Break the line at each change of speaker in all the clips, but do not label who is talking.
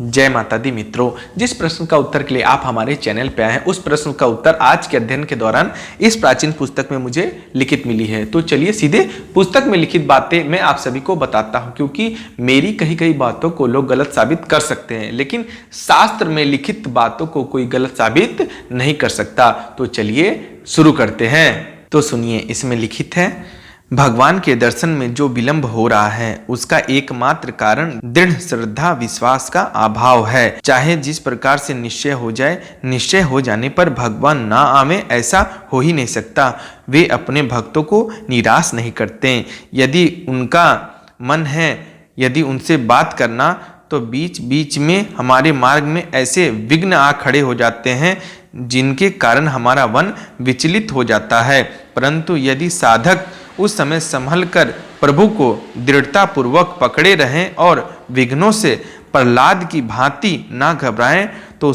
जय माता दी मित्रों, जिस प्रश्न का उत्तर के लिए आप हमारे चैनल पे आए हैं उस प्रश्न का उत्तर आज के अध्ययन के दौरान इस प्राचीन पुस्तक में मुझे लिखित मिली है। तो चलिए सीधे पुस्तक में लिखित बातें मैं आप सभी को बताता हूं, क्योंकि मेरी कई बातों को लोग गलत साबित कर सकते हैं, लेकिन शास्त्र में लिखित बातों को कोई गलत साबित नहीं कर सकता। तो चलिए शुरू करते हैं। तो सुनिए, इसमें लिखित है, भगवान के दर्शन में जो विलंब हो रहा है उसका एकमात्र कारण दृढ़ श्रद्धा विश्वास का अभाव है। चाहे जिस प्रकार से निश्चय हो जाए, निश्चय हो जाने पर भगवान ना आवे ऐसा हो ही नहीं सकता। वे अपने भक्तों को निराश नहीं करते। यदि उनका मन है, यदि उनसे बात करना, तो बीच बीच में हमारे मार्ग में ऐसे विघ्न आ खड़े हो जाते हैं जिनके कारण हमारा मन विचलित हो जाता है। परंतु यदि साधक उस समय संभल कर प्रभु को दृढ़ता पूर्वक पकड़े रहें और विघ्नों से प्रहलाद की भांति ना घबराएं, तो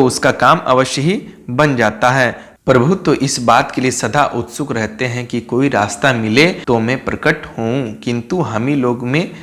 उसका काम अवश्य ही बन जाता है। प्रभु तो इस बात के लिए सदा उत्सुक रहते हैं कि कोई रास्ता मिले तो मैं प्रकट हूं, किंतु हम ही लोग में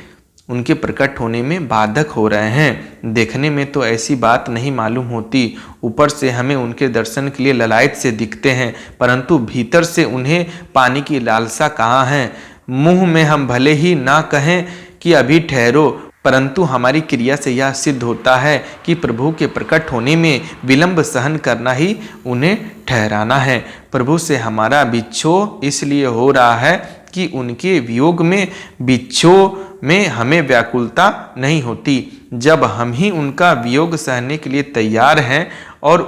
उनके प्रकट होने में बाधक हो रहे हैं। देखने में तो ऐसी बात नहीं मालूम होती, ऊपर से हमें उनके दर्शन के लिए ललायत से दिखते हैं, परंतु भीतर से उन्हें पाने की लालसा कहाँ है। मुंह में हम भले ही ना कहें कि अभी ठहरो, परंतु हमारी क्रिया से यह सिद्ध होता है कि प्रभु के प्रकट होने में विलंब सहन करना ही उन्हें ठहराना है। प्रभु से हमारा बिछो इसलिए हो रहा है कि उनके वियोग में बिछो में हमें व्याकुलता नहीं होती। जब हम ही उनका वियोग सहने के लिए तैयार हैं और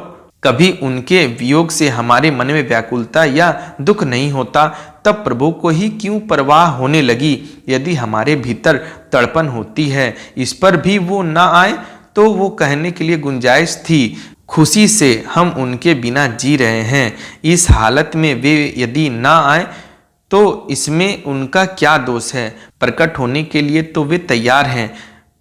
कभी उनके वियोग से हमारे मन में व्याकुलता या दुख नहीं होता, तब प्रभु को ही क्यों परवाह होने लगी। यदि हमारे भीतर तड़पन होती है, इस पर भी वो ना आए तो वो कहने के लिए गुंजाइश थी, खुशी से हम उनके बिना जी रहे हैं। इस हालत में वे यदि ना आए तो इसमें उनका क्या दोष है। प्रकट होने के लिए तो वे तैयार हैं,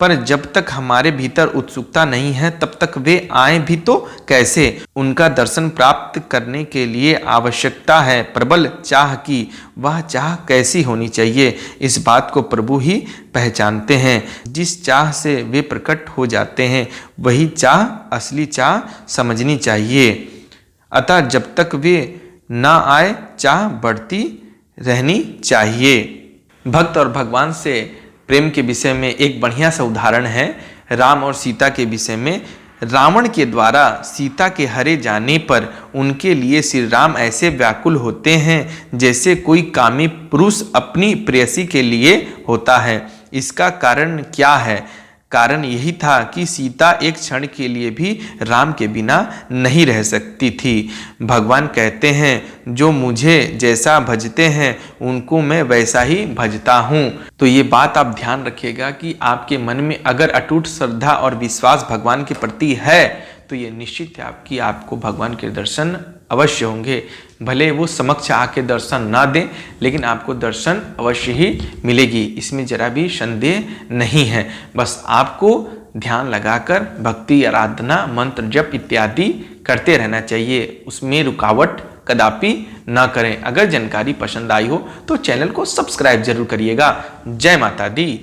पर जब तक हमारे भीतर उत्सुकता नहीं है तब तक वे आए भी तो कैसे। उनका दर्शन प्राप्त करने के लिए आवश्यकता है प्रबल चाह की। वह चाह कैसी होनी चाहिए, इस बात को प्रभु ही पहचानते हैं। जिस चाह से वे प्रकट हो जाते हैं वही चाह असली चाह समझनी चाहिए। अतः जब तक वे ना आए चाह बढ़ती रहनी चाहिए। भक्त और भगवान से प्रेम के विषय में एक बढ़िया सा उदाहरण है राम और सीता के विषय में। रावण के द्वारा सीता के हरे जाने पर उनके लिए श्री राम ऐसे व्याकुल होते हैं जैसे कोई कामी पुरुष अपनी प्रेयसी के लिए होता है। इसका कारण क्या है? कारण यही था कि सीता एक क्षण के लिए भी राम के बिना नहीं रह सकती थी। भगवान कहते हैं, जो मुझे जैसा भजते हैं उनको मैं वैसा ही भजता हूँ। तो ये बात आप ध्यान रखिएगा कि आपके मन में अगर अटूट श्रद्धा और विश्वास भगवान के प्रति है तो ये निश्चित है कि आपको भगवान के दर्शन अवश्य होंगे। भले वो समक्ष आके दर्शन ना दें, लेकिन आपको दर्शन अवश्य ही मिलेगी, इसमें जरा भी संदेह नहीं है। बस आपको ध्यान लगाकर भक्ति, आराधना, मंत्र जप इत्यादि करते रहना चाहिए, उसमें रुकावट कदापि ना करें। अगर जानकारी पसंद आई हो तो चैनल को सब्सक्राइब जरूर करिएगा। जय माता दी।